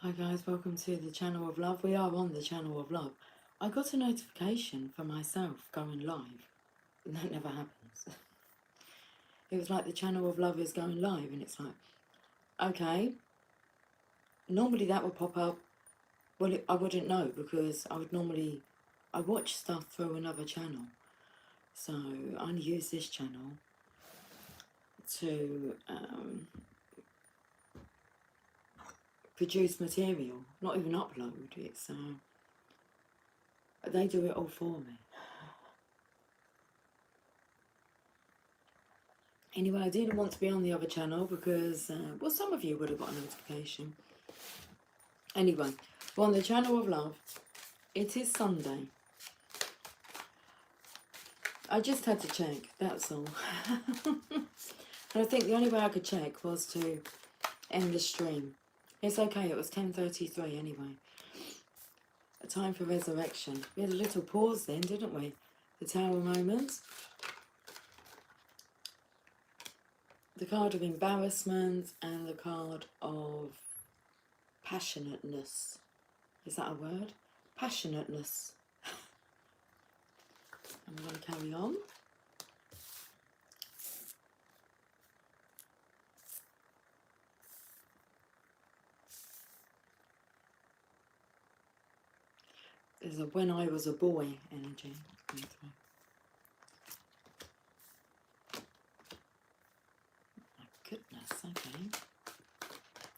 Hi guys, welcome to the Channel of Love. We are on the Channel of Love. I got a notification for myself going live. And that never happens. It was like the Channel of Love is going live, and it's like, okay. Normally that would pop up. Well, I wouldn't know because I watch stuff through another channel. So I only use this channel to produce material, not even upload it. So they do it all for me. Anyway, I didn't want to be on the other channel because, well, some of you would have got a notification. Anyway, we're on the Channel of Love. It is Sunday. I just had to check, that's all. And I think the only way I could check was to end the stream. It's okay, it was 10:33 anyway. A time for resurrection. We had a little pause then, didn't we? The Tower Moments. The card of embarrassment and the card of passionateness. Is that a word? Passionateness. I'm going to carry on. There's a when I was a boy energy. My goodness, okay.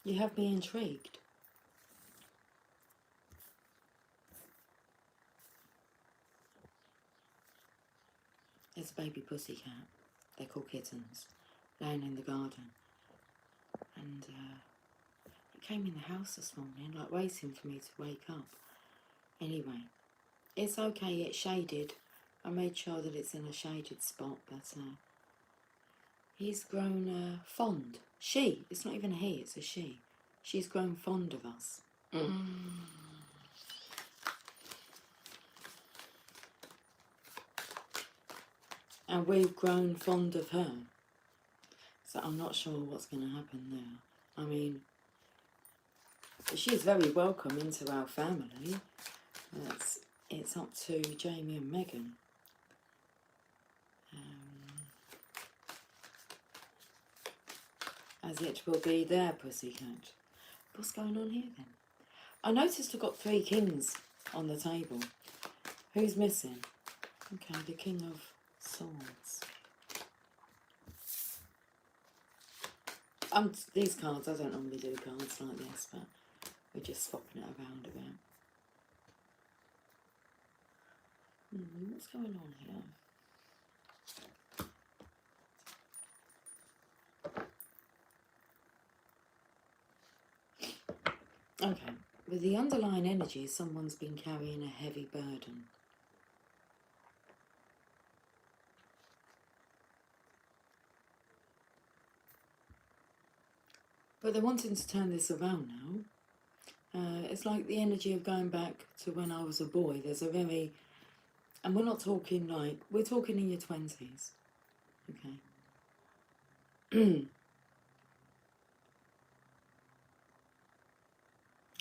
You have me intrigued. There's a baby pussycat. They're called kittens. Laying in the garden. And it came in the house this morning, like waiting for me to wake up. Anyway, it's okay, it's shaded. I made sure that it's in a shaded spot, but he's grown fond. She, it's not even a he, it's a she. She's grown fond of us. And we've grown fond of her. So I'm not sure what's going to happen there. I mean, she's very welcome into our family. It's up to Jamie and Megan. As it will be their pussycat. What's going on here then? I noticed I've got 3 kings on the table. Who's missing? Okay, the King of Swords. These cards, I don't normally do cards like this, but we're just swapping it around a bit. What's going on here? Okay, with the underlying energy, someone's been carrying a heavy burden. But they're wanting to turn this around now. It's like the energy of going back to when I was a boy. There's a very... And we're not talking like... We're talking in your 20s. Okay.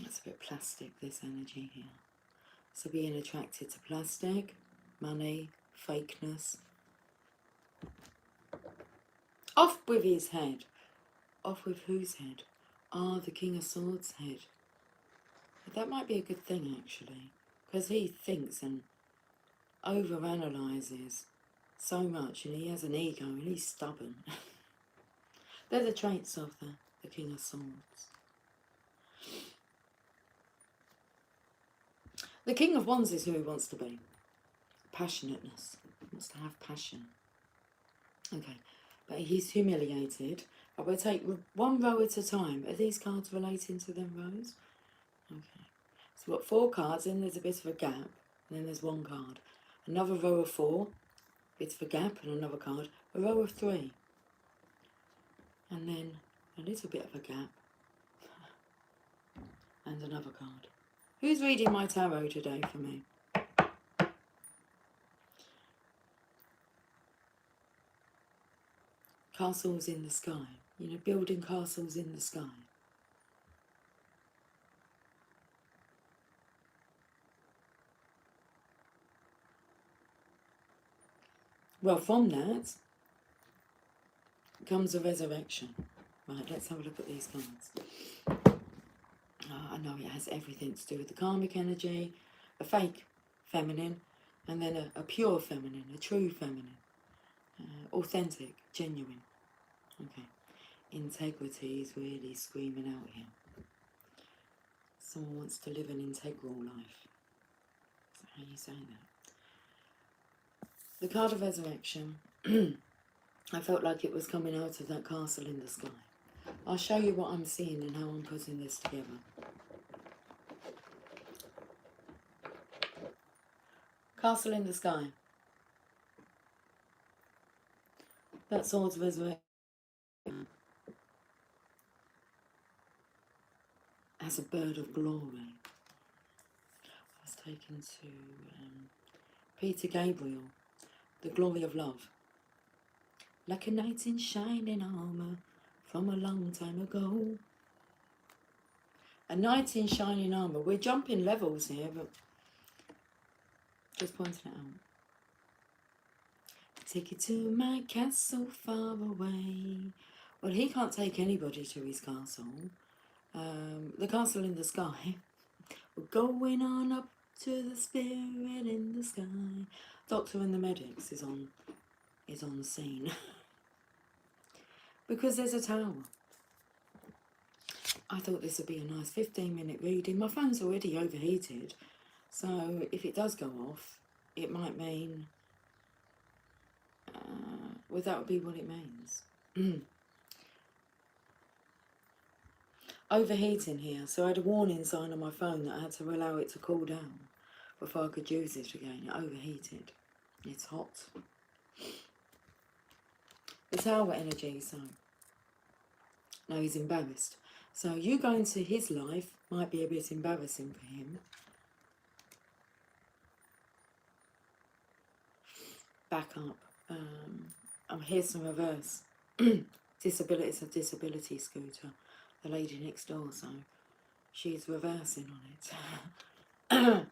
That's a bit plastic, this energy here. So being attracted to plastic, money, fakeness. Off with his head. Off with whose head? Ah, the King of Swords' head. But that might be a good thing, actually. Because he thinks and overanalyzes so much, and he has an ego, and he's stubborn. They're the traits of the King of Swords. The King of Wands is who he wants to be. Passionateness. He wants to have passion. Okay, but he's humiliated. I will take one row at a time. Are these cards relating to them rows? Okay. So we've got 4 cards, then there's a bit of a gap, and then there's 1 card. Another row of 4, bit of a gap, and another card. A row of 3. And then a little bit of a gap. And another card. Who's reading my tarot today for me? Castles in the sky. You know, building castles in the sky. Well, from that comes a resurrection. Right, let's have a look at these cards. I know it has everything to do with the karmic energy, a fake feminine, and then a pure feminine, a true feminine, authentic, genuine. Okay, integrity is really screaming out here. Someone wants to live an integral life. Is that how you say that? The card of resurrection, I felt like it was coming out of that castle in the sky. I'll show you what I'm seeing and how I'm putting this together. Castle in the sky. That sword's resurrection as a bird of glory. I was taken to Peter Gabriel, The Glory of Love. Like a knight in shining armour from a long time ago. A knight in shining armour. We're jumping levels here, but just pointing it out. Take it to my castle far away. Well, he can't take anybody to his castle. The castle in the sky. We're going on up to the spirit in the sky. Doctor and the Medics is on the scene. Because there's a tower. I thought this would be a nice 15-minute reading. My phone's already overheated, so if it does go off, it might mean... well, that would be what it means. Overheating here, so I had a warning sign on my phone that I had to allow it to cool down before I could use it again. It overheated. It's hot. The tower energy, so... Now he's embarrassed. So you going to his life might be a bit embarrassing for him. Back up. Here's some reverse. Disability, it's a disability scooter. The lady next door, so she's reversing on it.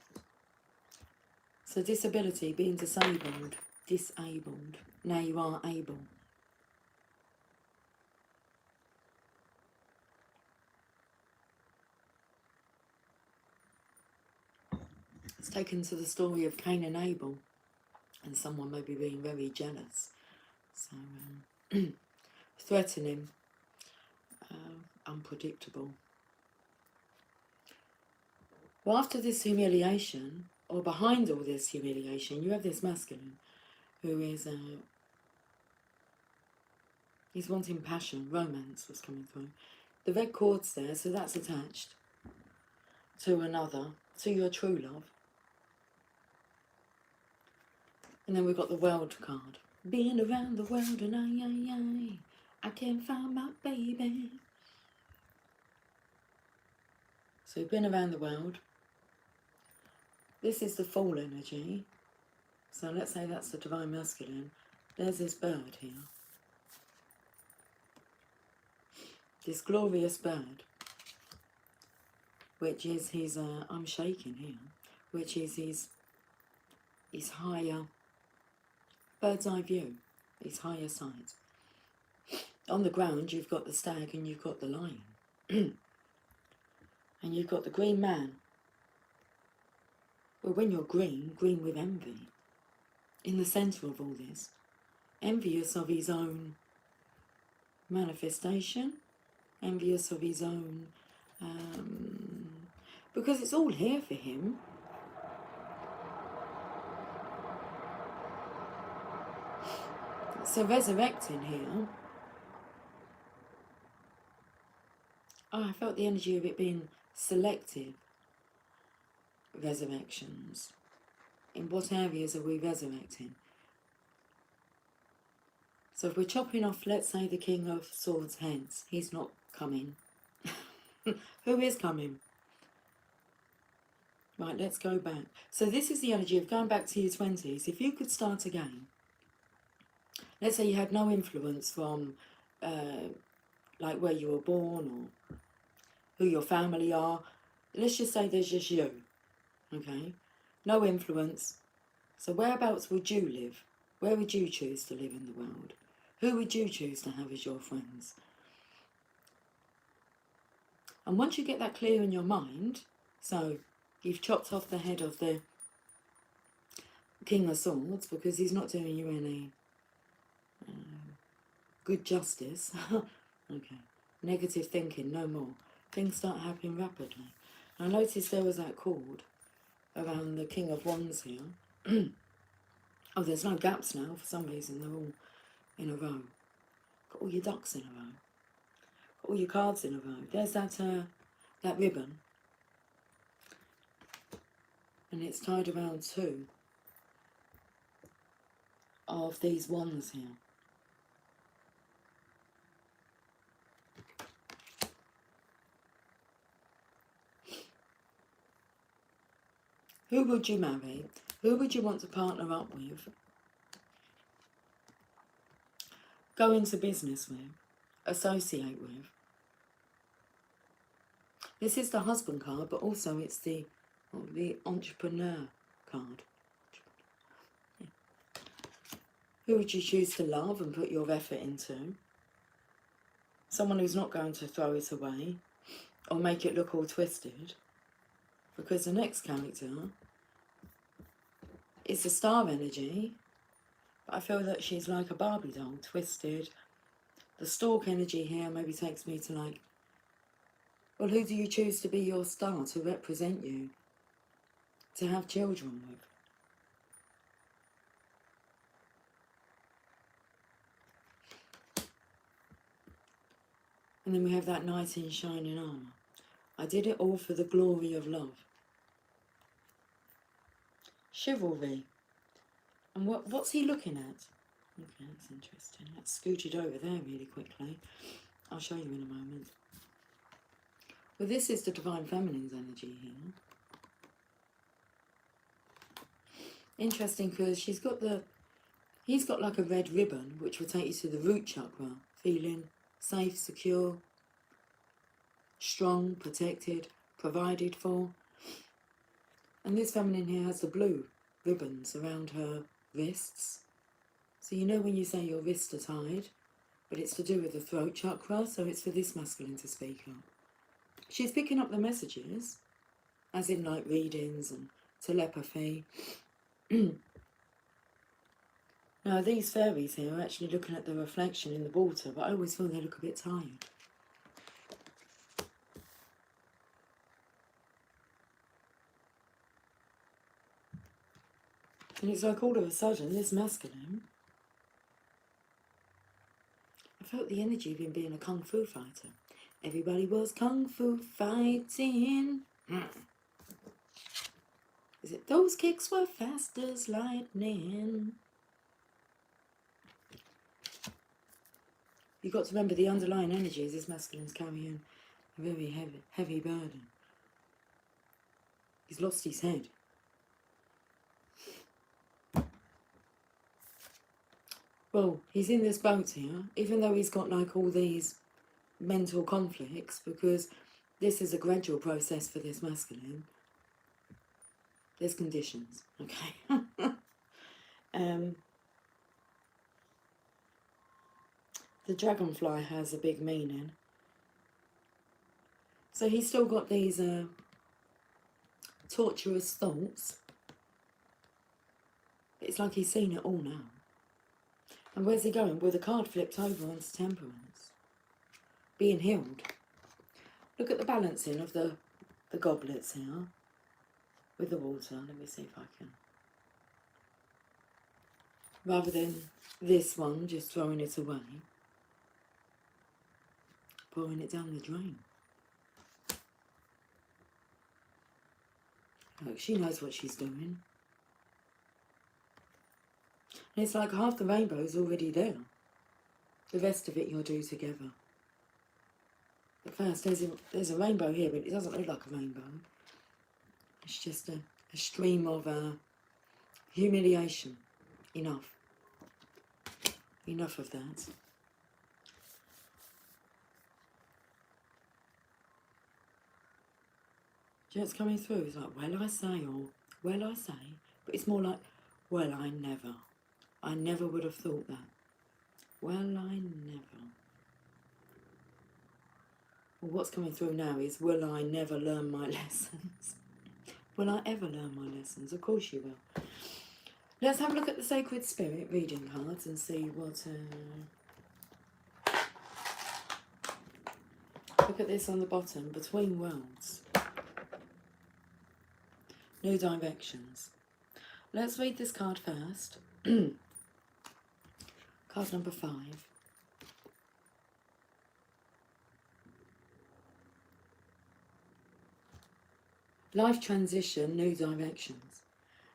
So disability, being disabled. Disabled. Now you are able. It's taken to the story of Cain and Abel, and someone may be being very jealous. So, threatening, unpredictable. Well, after this humiliation, or behind all this humiliation, you have this masculine who is, he's wanting passion, romance was coming through. The red cord's there, so that's attached to another, to your true love. And then we've got the world card. Being around the world and I can't find my baby. So you've been around the world. This is the fall energy. So let's say that's the divine masculine. There's this bird here. This glorious bird. Which is his, I'm shaking here. Which is his higher, bird's eye view. His higher sight. On the ground you've got the stag and you've got the lion. And you've got the green man. Well, when you're green, green with envy. In the centre of all this. Envious of his own manifestation. Envious of his own... because it's all here for him. So resurrecting here... Oh, I felt the energy of it being selective resurrections. In what areas are we resurrecting? So if we're chopping off, let's say, the King of Swords' heads, he's not coming. Who is coming? Right, let's go back. So this is the energy of going back to your 20s. If you could start again, let's say you had no influence from like where you were born or who your family are. Let's just say there's just you, okay? No influence. So whereabouts would you live? Where would you choose to live in the world? Who would you choose to have as your friends? And once you get that clear in your mind, so you've chopped off the head of the King of Swords because he's not doing you any good justice. Okay. Negative thinking, no more. Things start happening rapidly. I noticed there was that cord around the King of Wands here. Oh, there's no gaps now for some reason. They're all in a row. Got all your ducks in a row. Got all your cards in a row. There's that ribbon. And it's tied around two of these wands here. Who would you marry? Who would you want to partner up with? Go into business with? Associate with? This is the husband card, but also it's the entrepreneur card. Yeah. Who would you choose to love and put your effort into? Someone who's not going to throw it away or make it look all twisted. Because the next character is the star energy, but I feel that she's like a Barbie doll, twisted. The stork energy here maybe takes me to like, well, who do you choose to be your star, to represent you, to have children with? And then we have that knight in shining armour. I did it all for the glory of love. Chivalry. And what's he looking at? Okay, that's interesting. Let's scoot it over there really quickly. I'll show you in a moment. Well, this is the Divine Feminine's energy here. Interesting because he's got like a red ribbon which will take you to the root chakra, feeling safe, secure, strong, protected, provided for. And this feminine here has the blue ribbons around her wrists. So you know when you say your wrists are tied, but it's to do with the throat chakra, so it's for this masculine to speak up. She's picking up the messages, as in like readings and telepathy. Now these fairies here are actually looking at the reflection in the water, but I always feel they look a bit tired. And it's like all of a sudden, this masculine, I felt the energy of him being a kung fu fighter. Everybody was kung fu fighting. Is it those kicks were fast as lightning? You've got to remember the underlying energy is this masculine's carrying a very heavy burden. He's lost his head. Well, he's in this boat here, even though he's got like all these mental conflicts, because this is a gradual process for this masculine. There's conditions, okay? The dragonfly has a big meaning. So he's still got these torturous thoughts. It's like he's seen it all now. And where's he going? Well, the card flipped over onto temperance. Being healed. Look at the balancing of the goblets here. With the water. Let me see if I can. Rather than this one just throwing it away. Pouring it down the drain. Look, she knows what she's doing. And it's like half the rainbow's already there. The rest of it you'll do together. But first, there's a rainbow here, but it doesn't look like a rainbow. It's just a stream of humiliation. Enough. Enough of that. Do you know what's coming through? It's like, well I say, or well I say. But it's more like, well I never. I never would have thought that. Well, I never. Well, what's coming through now is, will I never learn my lessons? Will I ever learn my lessons? Of course you will. Let's have a look at the Sacred Spirit reading cards and see what... look at this on the bottom. Between worlds. New directions. Let's read this card first. Card number 5. Life transition, new directions.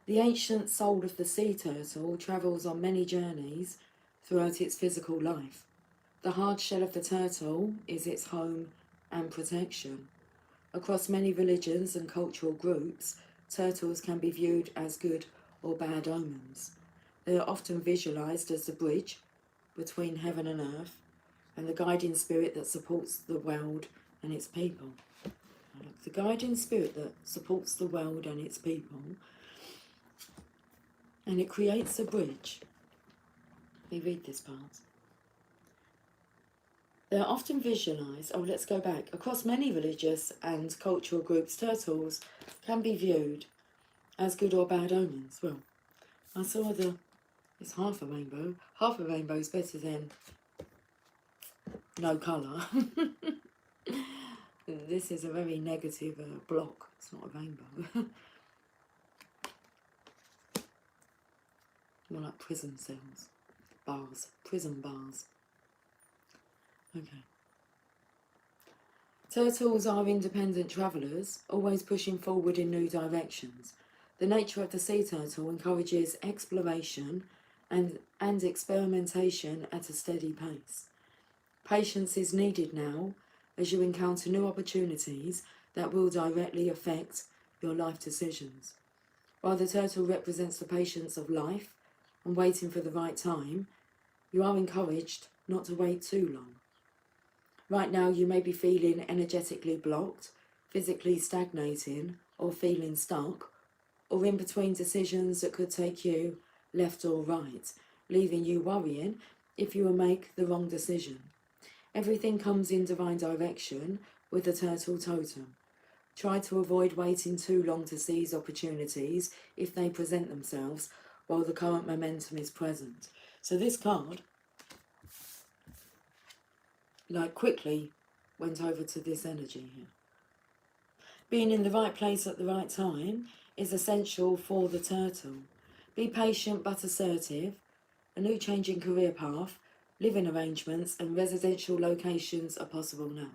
The ancient soul of the sea turtle travels on many journeys throughout its physical life. The hard shell of the turtle is its home and protection. Across many religions and cultural groups, turtles can be viewed as good or bad omens. They are often visualized as the bridge between heaven and earth and the guiding spirit that supports the world and its people. The guiding spirit that supports the world and its people, and it creates a bridge. Let me read this part. They are often visualized, let's go back. Across many religious and cultural groups, turtles can be viewed as good or bad omens. Well, I saw it's half a rainbow. Half a rainbow is better than no colour. This is a very negative block. It's not a rainbow. More like prison cells. Bars. Prison bars. Okay. Turtles are independent travellers, always pushing forward in new directions. The nature of the sea turtle encourages exploration and experimentation at a steady pace. Patience is needed now as you encounter new opportunities that will directly affect your life decisions. While the turtle represents the patience of life and waiting for the right time, you are encouraged not to wait too long. Right now you may be feeling energetically blocked, physically stagnating or feeling stuck, or in between decisions that could take you left or right, leaving you worrying if you will make the wrong decision. Everything comes in divine direction with the turtle totem. Try to avoid waiting too long to seize opportunities if they present themselves while the current momentum is present. So this card, quickly went over to this energy here. Being in the right place at the right time is essential for the turtle. Be patient but assertive. A new change in career path, living arrangements and residential locations are possible now.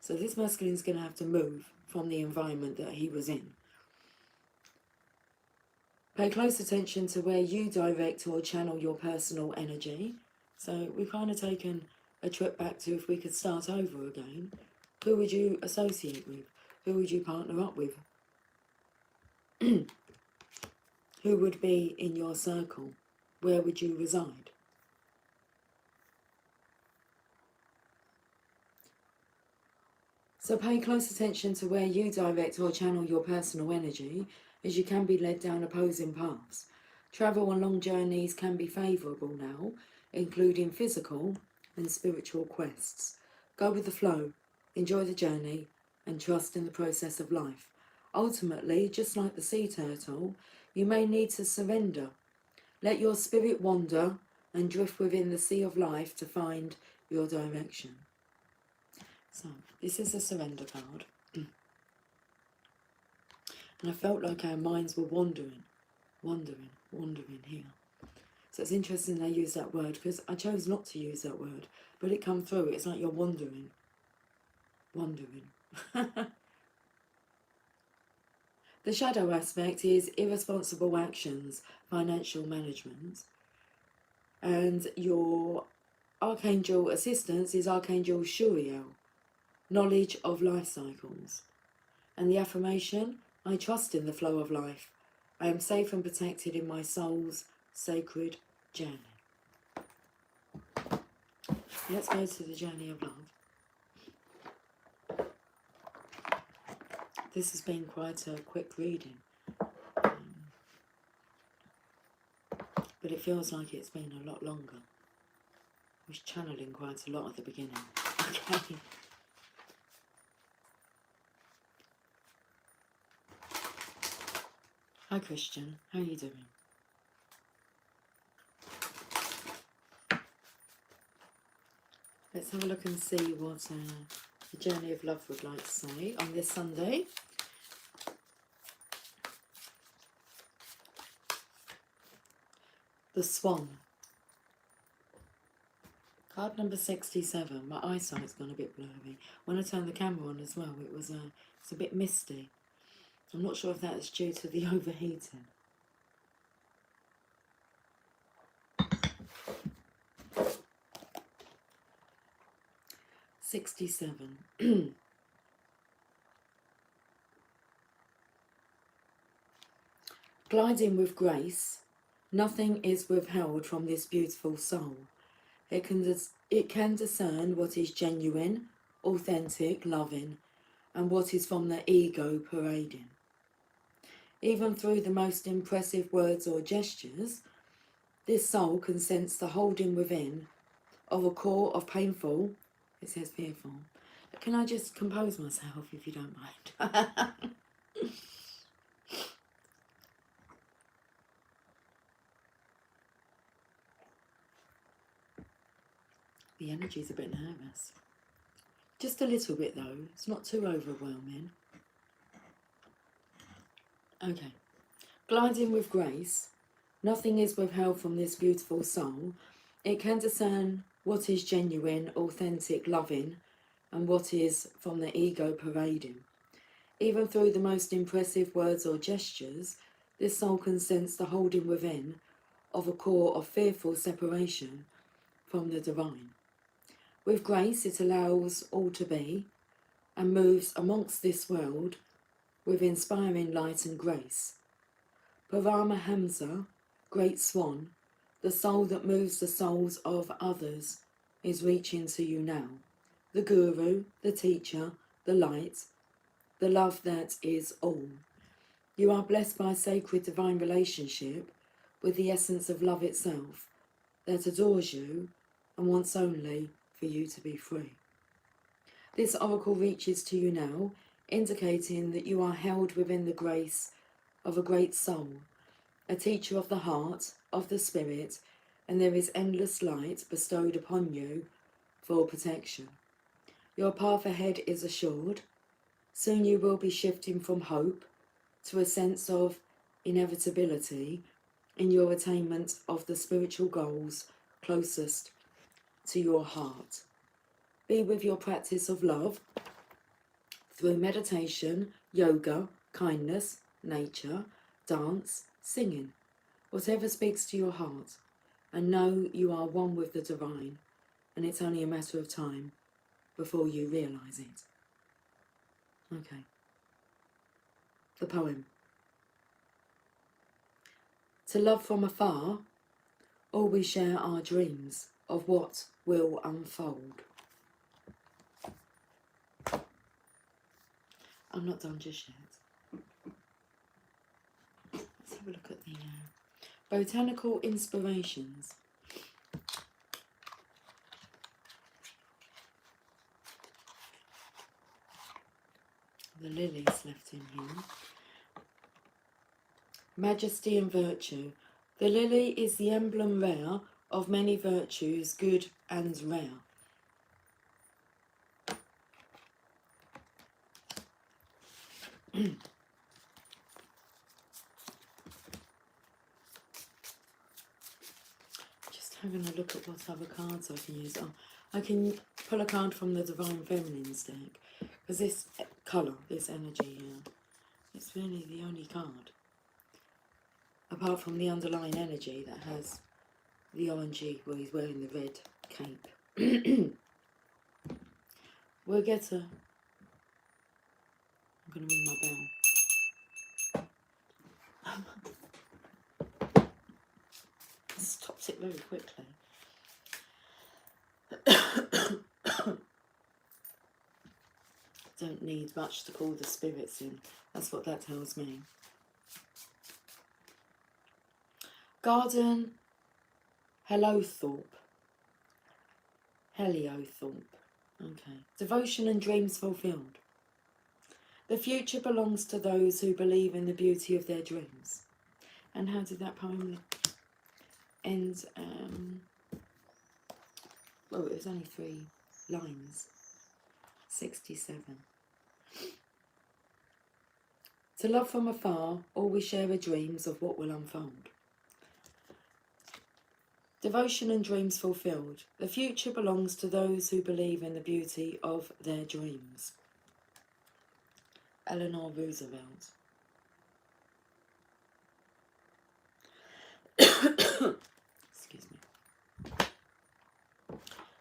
So this masculine is going to have to move from the environment that he was in. Pay close attention to where you direct or channel your personal energy. So we've kind of taken a trip back to, if we could start over again, who would you associate with? Who would you partner up with? Who would be in your circle? Where would you reside? So pay close attention to where you direct or channel your personal energy, as you can be led down opposing paths. Travel on long journeys can be favourable now, including physical and spiritual quests. Go with the flow, enjoy the journey, and trust in the process of life. Ultimately, just like the sea turtle, you may need to surrender. Let your spirit wander and drift within the sea of life to find your direction. So, this is a surrender card. And I felt like our minds were wandering here. So it's interesting they use that word, because I chose not to use that word, but it come through. It's like you're wandering. The shadow aspect is irresponsible actions, financial management, and your archangel assistance is Archangel Shuriel, knowledge of life cycles. And the affirmation, I trust in the flow of life. I am safe and protected in my soul's sacred journey. Let's go to the journey of love. This has been quite a quick reading. But but it feels like it's been a lot longer. I was channeling quite a lot at the beginning. Okay. Hi Christian, how are you doing? Let's have a look and see what the Journey of Love would like to say on this Sunday. The Swan. Card number 67. My eyesight's gone a bit blurry. When I turned the camera on as well, it's a bit misty. I'm not sure if that is due to the overheating. $67. Gliding with grace, nothing is withheld from this beautiful soul. It can discern what is genuine, authentic, loving, and what is from the ego parading. Even through the most impressive words or gestures, this soul can sense the holding within of a core of painful, it says fearful. Can I just compose myself if you don't mind? The energy's a bit nervous. Just a little bit though, it's not too overwhelming. Okay. Gliding with grace, nothing is withheld from this beautiful soul. It can discern what is genuine, authentic, loving, and what is from the ego parading. Even through the most impressive words or gestures, this soul can sense the holding within of a core of fearful separation from the divine. With grace, it allows all to be and moves amongst this world with inspiring light and grace. Paramahamsa, Great Swan, the soul that moves the souls of others, is reaching to you now. The Guru, the teacher, the light, the love that is all. You are blessed by sacred divine relationship with the essence of love itself that adores you and wants only for you to be free. This oracle reaches to you now, indicating that you are held within the grace of a great soul, a teacher of the heart, of the spirit, and there is endless light bestowed upon you for protection. Your path ahead is assured. Soon you will be shifting from hope to a sense of inevitability in your attainment of the spiritual goals closest to your heart. Be with your practice of love through meditation, yoga, kindness, nature, dance, singing, whatever speaks to your heart, and know you are one with the divine, and it's only a matter of time before you realise it. Okay. The poem. To love from afar, all we share are dreams of what will unfold. I'm not done just yet. Let's have a look at the botanical inspirations. The lilies left in here. Majesty and virtue. The lily is the emblem rare of many virtues, good and rare. Just having a look at what other cards I can use. Oh, I can pull a card from the Divine Feminine's deck, because this colour, this energy here, it's really the only card, apart from the underlying energy that has the orangey, where he's wearing the red cape. We'll get a... I'm going to ring my bell. Stops it very quickly. Don't need much to call the spirits in. That's what that tells me. Garden Heliothorpe. Okay. Devotion and dreams fulfilled. The future belongs to those who believe in the beauty of their dreams. And how did that poem end? Well, it was only 3 lines. 67. To love from afar, all we share are dreams of what will unfold. Devotion and dreams fulfilled. The future belongs to those who believe in the beauty of their dreams. Eleanor Roosevelt. Excuse me.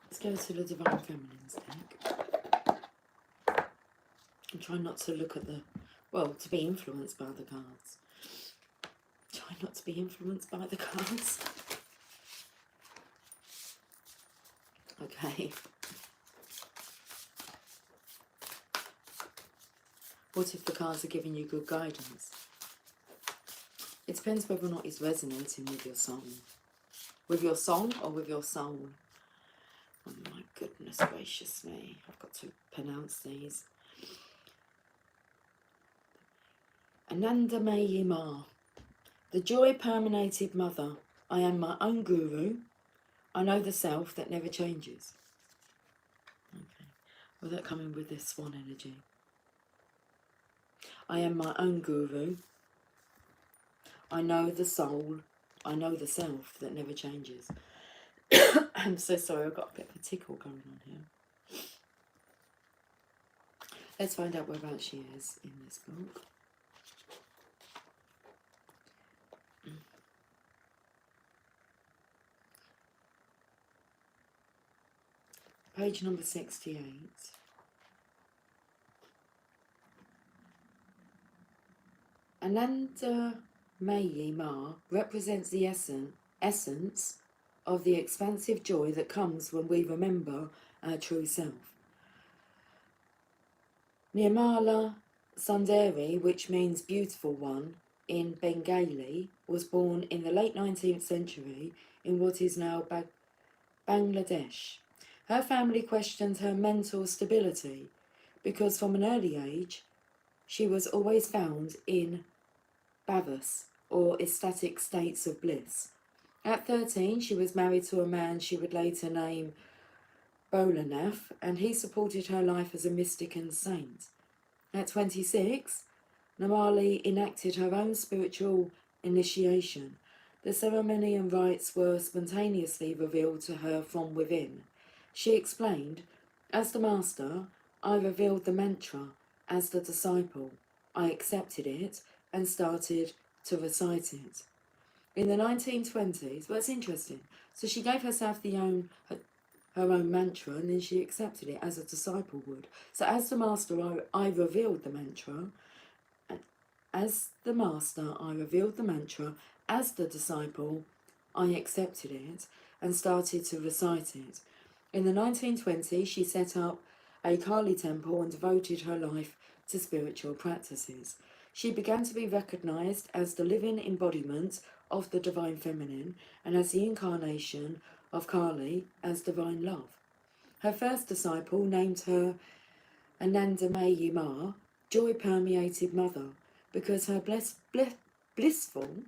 Let's go to the Divine Feminine's deck. And try not to look at the, well, to be influenced by the cards. Try not to be influenced by the cards. Okay. What if the cards are giving you good guidance? It depends whether or not it's resonating with your song. With your song or with your soul. Oh my goodness gracious me. I've got to pronounce these. Anandamayi Ma. The joy permeated mother. I am my own guru. I know the self that never changes. Okay. Well, that coming with this swan energy. I am my own guru. I know the soul. I know the self that never changes. I'm so sorry, I've got a bit of a tickle going on here. Let's find out whereabouts she is in this book. Page number 68. Anandamayi Ma represents the essence of the expansive joy that comes when we remember our true self. Nirmala Sundari, which means beautiful one in Bengali, was born in the late 19th century in what is now Bangladesh. Her family questioned her mental stability because from an early age she was always found in bhavas, or ecstatic states of bliss. At 13, she was married to a man she would later name Bholanath, and he supported her life as a mystic and saint. At 26, Namali enacted her own spiritual initiation. The ceremony and rites were spontaneously revealed to her from within. She explained, as the master, I revealed the mantra. As the disciple, I accepted it and started to recite it. In the 1920s, well, it's interesting. So she gave herself her own mantra, and then she accepted it as a disciple would. So as the master, I revealed the mantra. As the master, I revealed the mantra. As the disciple, I accepted it and started to recite it. In the 1920s, she set up a Kali temple and devoted her life to spiritual practices. She began to be recognised as the living embodiment of the Divine Feminine and as the incarnation of Kali as Divine Love. Her first disciple named her Anandamayi Ma, joy-permeated mother, because her blissful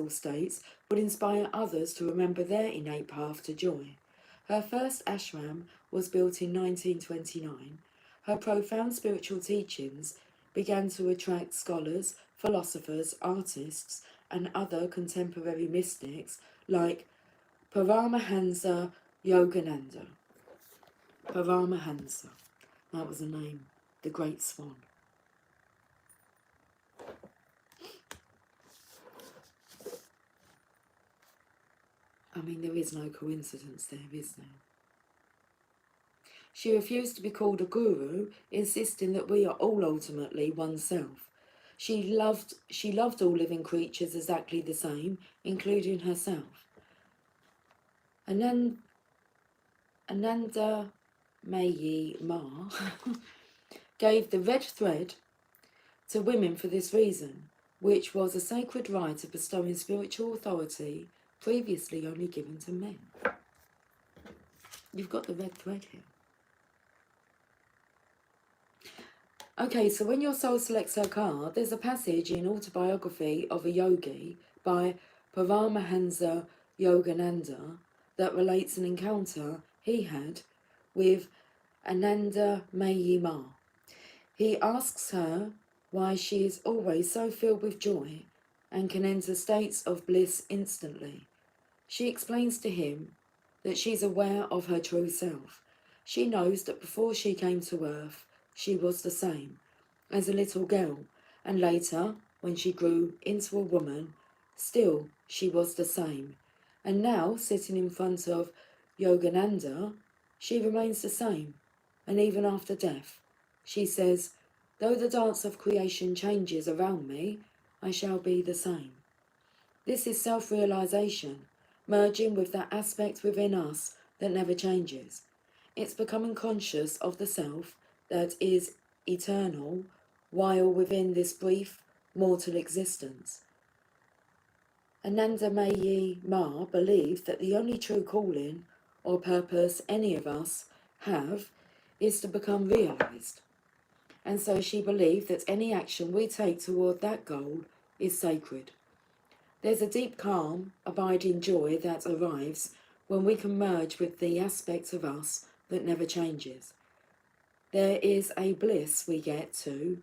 states would inspire others to remember their innate path to joy. Her first ashram was built in 1929. Her profound spiritual teachings began to attract scholars, philosophers, artists, and other contemporary mystics like Paramahansa Yogananda. Paramahansa, that was the name, the Great Swan. I mean, there is no coincidence there, is there? She refused to be called a guru, insisting that we are all ultimately oneself. She loved all living creatures exactly the same, including herself. Anandamayi Ma gave the red thread to women for this reason, which was a sacred rite of bestowing spiritual authority previously only given to men. You've got the red thread here. Okay, so when your soul selects her card, there's a passage in Autobiography of a Yogi by Paramahansa Yogananda that relates an encounter he had with Ananda Mayi Ma. He asks her why she is always so filled with joy and can enter states of bliss instantly. She explains to him that she's aware of her true self. She knows that before she came to earth, she was the same as a little girl, and later, when she grew into a woman, still she was the same. And now, sitting in front of Yogananda, she remains the same, and even after death, she says, though the dance of creation changes around me, I shall be the same. This is self-realization, merging with that aspect within us that never changes. It's becoming conscious of the self that is eternal while within this brief mortal existence. Ananda Mayi Ma believes that the only true calling or purpose any of us have is to become realized. And so she believed that any action we take toward that goal is sacred. There's a deep calm, abiding joy that arrives when we can merge with the aspect of us that never changes. There is a bliss we get to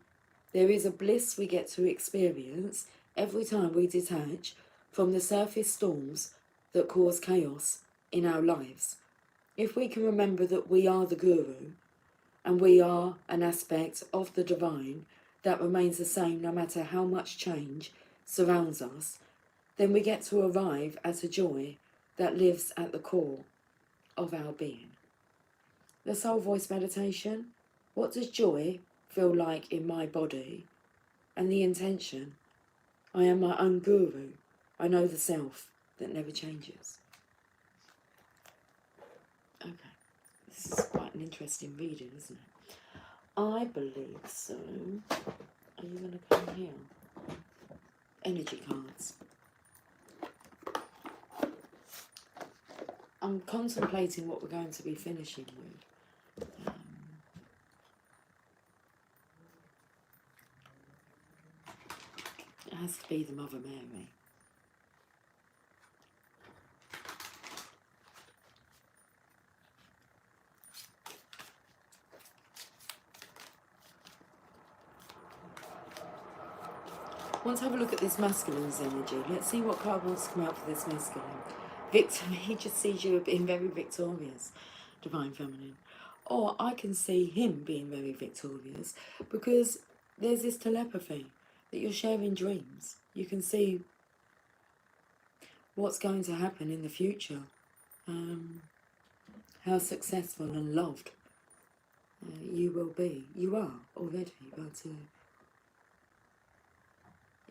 experience every time we detach from the surface storms that cause chaos in our lives. If we can remember that we are the Guru and we are an aspect of the divine that remains the same no matter how much change surrounds us, then we get to arrive at a joy that lives at the core of our being. The Soul Voice Meditation. What does joy feel like in my body? And the intention. I am my own guru. I know the self that never changes. Okay, this is quite an interesting reading, isn't it? I believe so. Are you going to come here? Energy cards. I'm contemplating what we're going to be finishing with. It has to be the Mother Mary. Let's have a look at this masculine's energy. Let's see what card wants to come out for this masculine. Victory, he just sees you being very victorious, Divine Feminine. Or I can see him being very victorious because there's this telepathy that you're sharing dreams. You can see what's going to happen in the future. How successful and loved you will be. You are already, but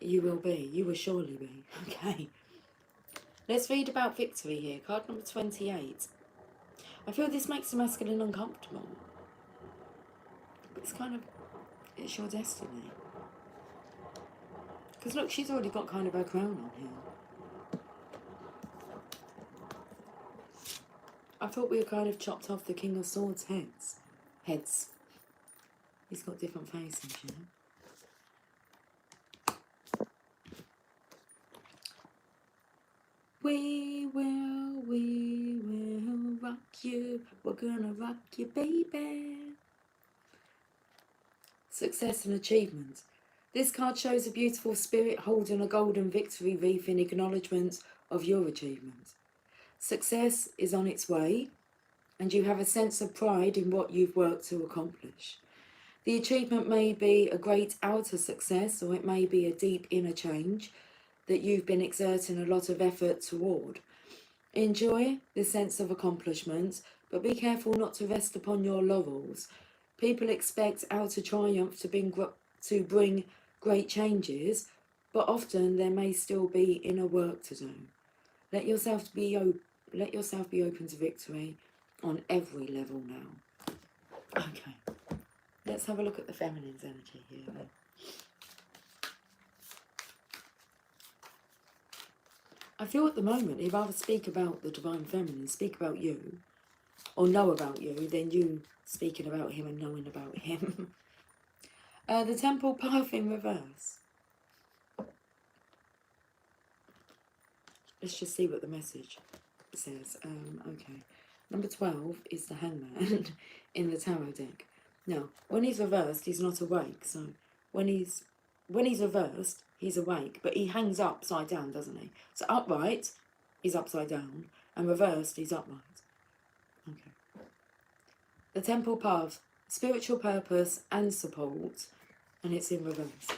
you will be. You will surely be. Okay. Let's read about victory here. Card number 28. I feel this makes the masculine uncomfortable. But it's your destiny. Because look, she's already got kind of her crown on here. I thought we were kind of chopped off the King of Swords heads. He's got different faces, you know. We will rock you. We're gonna rock you, baby. Success and achievement. This card shows a beautiful spirit holding a golden victory wreath in acknowledgement of your achievement. Success is on its way, and you have a sense of pride in what you've worked to accomplish. The achievement may be a great outer success, or it may be a deep inner change that you've been exerting a lot of effort toward. Enjoy the sense of accomplishment, but be careful not to rest upon your laurels. People expect outer triumph to bring great changes, but often there may still be inner work to do. Let yourself be open to victory on every level now. Okay, let's have a look at the feminine's energy here then. I feel at the moment he'd rather speak about the Divine Feminine, speak about you, or know about you, than you speaking about him and knowing about him. The Temple Path in reverse. Let's just see what the message says. Okay. Number 12 is the Hangman in the tarot deck. Now, when he's reversed, he's not awake. So when he's reversed, he's awake, but he hangs upside down, doesn't he? So upright, he's upside down, and reversed, he's upright. Okay. The Temple Path, spiritual purpose and support, and it's in reverse.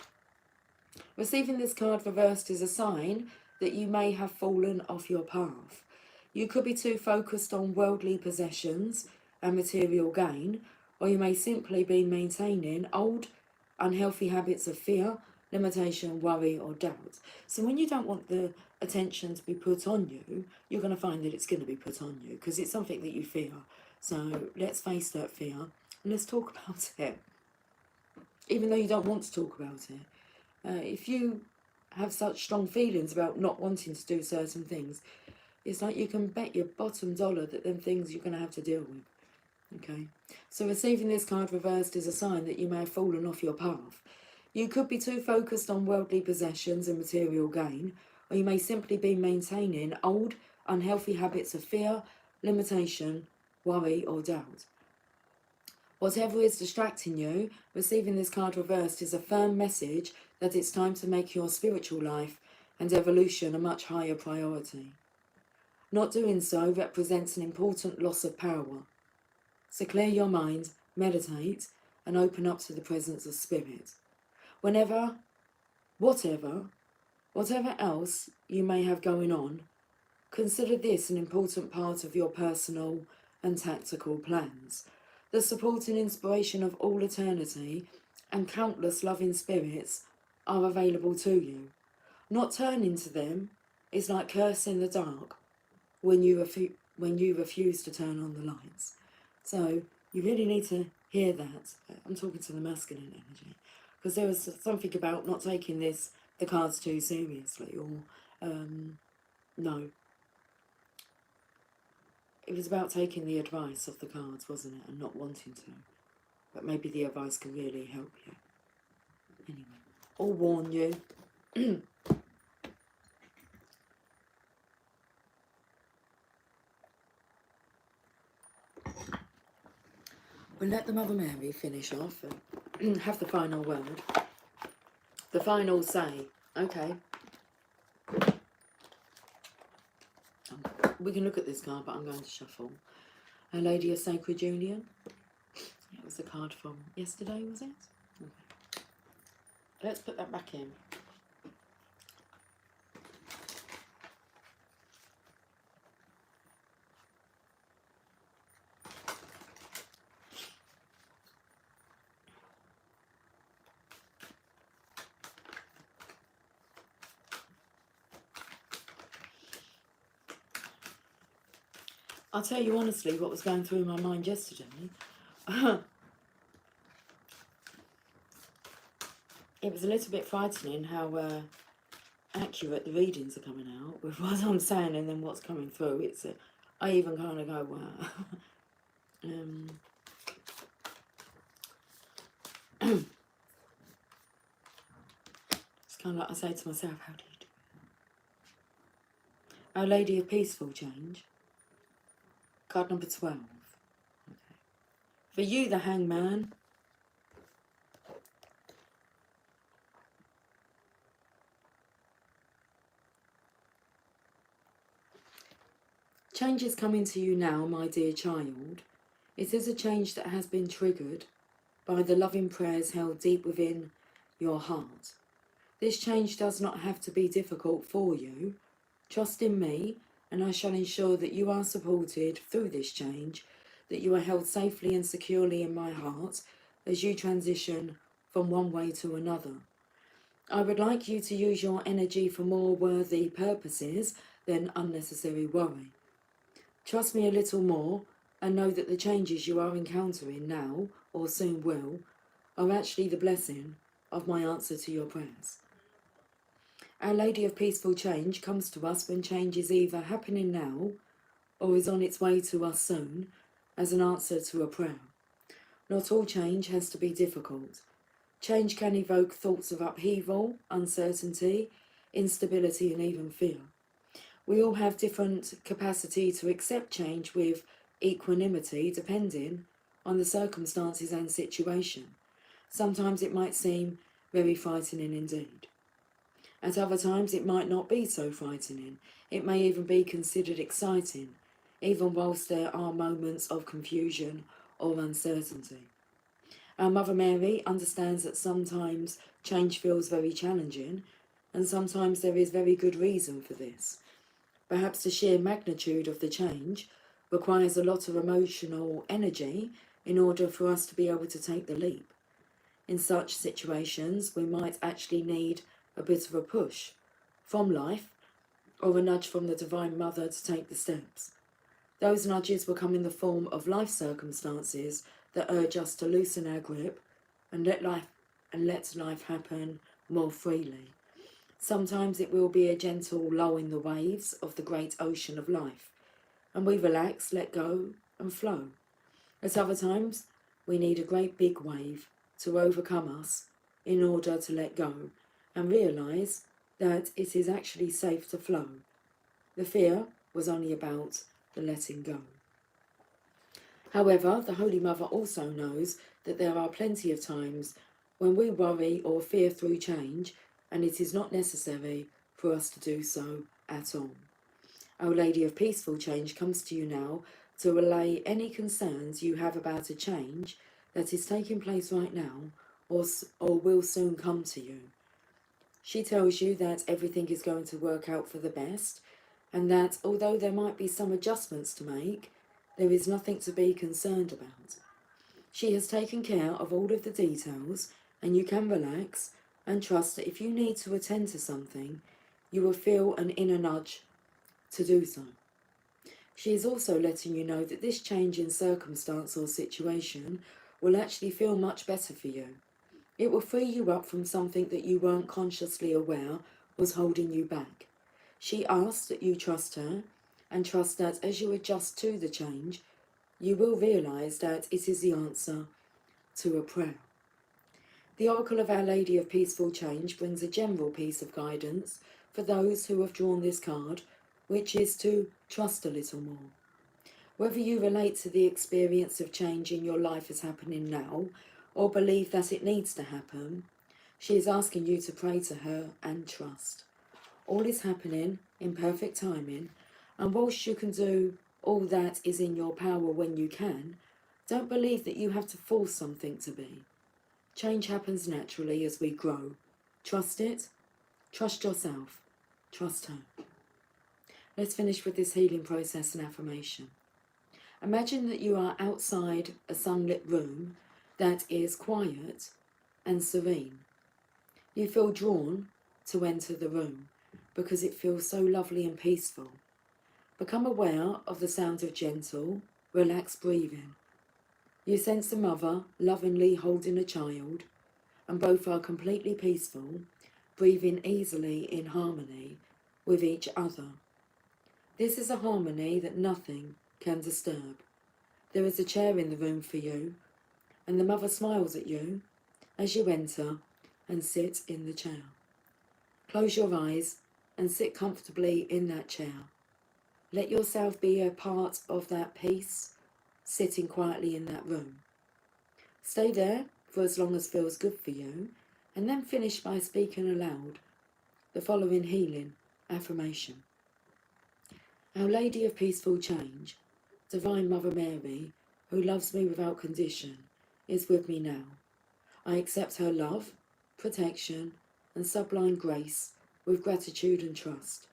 Receiving this card reversed is a sign that you may have fallen off your path. You could be too focused on worldly possessions and material gain, or you may simply be maintaining old, unhealthy habits of fear, limitation, worry, or doubt. So when you don't want the attention to be put on you, you're going to find that it's going to be put on you, because it's something that you fear. So let's face that fear, and let's talk about it. Even though you don't want to talk about it. If you have such strong feelings about not wanting to do certain things, it's like you can bet your bottom dollar that them things you're going to have to deal with. Okay, so receiving this card reversed is a sign that you may have fallen off your path. You could be too focused on worldly possessions and material gain, or you may simply be maintaining old, unhealthy habits of fear, limitation, worry, or doubt. Whatever is distracting you, receiving this card reversed is a firm message that it's time to make your spiritual life and evolution a much higher priority. Not doing so represents an important loss of power. So clear your mind, meditate, and open up to the presence of spirit. Whatever else you may have going on, consider this an important part of your personal and tactical plans. The support and inspiration of all eternity and countless loving spirits are available to you. Not turning to them is like cursing the dark when you refuse to turn on the lights. So you really need to hear that. I'm talking to the masculine energy, because there was something about not taking the cards too seriously, or no. It was about taking the advice of the cards, wasn't it, and not wanting to. But maybe the advice can really help you. Anyway, or warn you. We'll let the Mother Mary finish off and have the final word. The final say. Okay. We can look at this card, but I'm going to shuffle. Our Lady of Sacred Union. It was a card from yesterday, was it? Okay. Let's put that back in. I'll tell you honestly what was going through my mind yesterday. It was a little bit frightening how accurate the readings are coming out with what I'm saying and then what's coming through. I even kind of go, wow. It's kind of like I say to myself, how do you do it? Our Lady of Peaceful Change. Card number 12. Okay. For you, the Hangman. Change is coming to you now, my dear child. It is a change that has been triggered by the loving prayers held deep within your heart. This change does not have to be difficult for you. Trust in me, and I shall ensure that you are supported through this change, that you are held safely and securely in my heart as you transition from one way to another. I would like you to use your energy for more worthy purposes than unnecessary worry. Trust me a little more and know that the changes you are encountering now, or soon will, are actually the blessing of my answer to your prayers. Our Lady of Peaceful Change comes to us when change is either happening now or is on its way to us soon as an answer to a prayer. Not all change has to be difficult. Change can evoke thoughts of upheaval, uncertainty, instability and even fear. We all have different capacity to accept change with equanimity depending on the circumstances and situation. Sometimes it might seem very frightening indeed. At other times it might not be so frightening. It may even be considered exciting, even whilst there are moments of confusion or uncertainty. Our Mother Mary understands that sometimes change feels very challenging, and sometimes there is very good reason for this. Perhaps the sheer magnitude of the change requires a lot of emotional energy in order for us to be able to take the leap. In such situations, we might actually need a bit of a push from life or a nudge from the Divine Mother to take the steps. Those nudges will come in the form of life circumstances that urge us to loosen our grip and let life happen more freely. Sometimes it will be a gentle lull in the waves of the great ocean of life, and we relax, let go, and flow. At other times, we need a great big wave to overcome us in order to let go and realise that it is actually safe to flow. The fear was only about the letting go. However, the Holy Mother also knows that there are plenty of times when we worry or fear through change, and it is not necessary for us to do so at all. Our Lady of Peaceful Change comes to you now to relay any concerns you have about a change that is taking place right now or will soon come to you. She tells you that everything is going to work out for the best, and that although there might be some adjustments to make, there is nothing to be concerned about. She has taken care of all of the details, and you can relax and trust that if you need to attend to something, you will feel an inner nudge to do so. She is also letting you know that this change in circumstance or situation will actually feel much better for you. It will free you up from something that you weren't consciously aware was holding you back. She asks that you trust her, and trust that as you adjust to the change, you will realise that it is the answer to a prayer. The Oracle of Our Lady of Peaceful Change brings a general piece of guidance for those who have drawn this card, which is to trust a little more. Whether you relate to the experience of change in your life as happening now, or believe that it needs to happen, she is asking you to pray to her and trust. All is happening in perfect timing, and whilst you can do all that is in your power when you can, don't believe that you have to force something to be. Change happens naturally as we grow. Trust it, trust yourself, trust her. Let's finish with this healing process and affirmation. Imagine that you are outside a sunlit room that is quiet and serene. You feel drawn to enter the room because it feels so lovely and peaceful. Become aware of the sound of gentle, relaxed breathing. You sense a mother lovingly holding a child, and both are completely peaceful, breathing easily in harmony with each other. This is a harmony that nothing can disturb. There is a chair in the room for you, and the mother smiles at you as you enter and sit in the chair. Close your eyes and sit comfortably in that chair. Let yourself be a part of that peace, sitting quietly in that room. Stay there for as long as feels good for you, and then finish by speaking aloud the following healing affirmation. Our Lady of Peaceful Change, Divine Mother Mary, who loves me without condition, is with me now. I accept her love, protection, and sublime grace with gratitude and trust.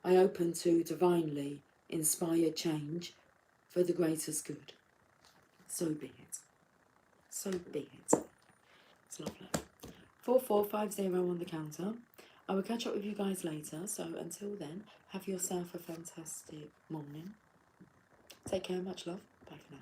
I open to divinely inspired change for the greatest good. So be it. So be it. It's lovely. 4450 on the counter. I will catch up with you guys later. So until then, have yourself a fantastic morning. Take care. Much love. Bye for now.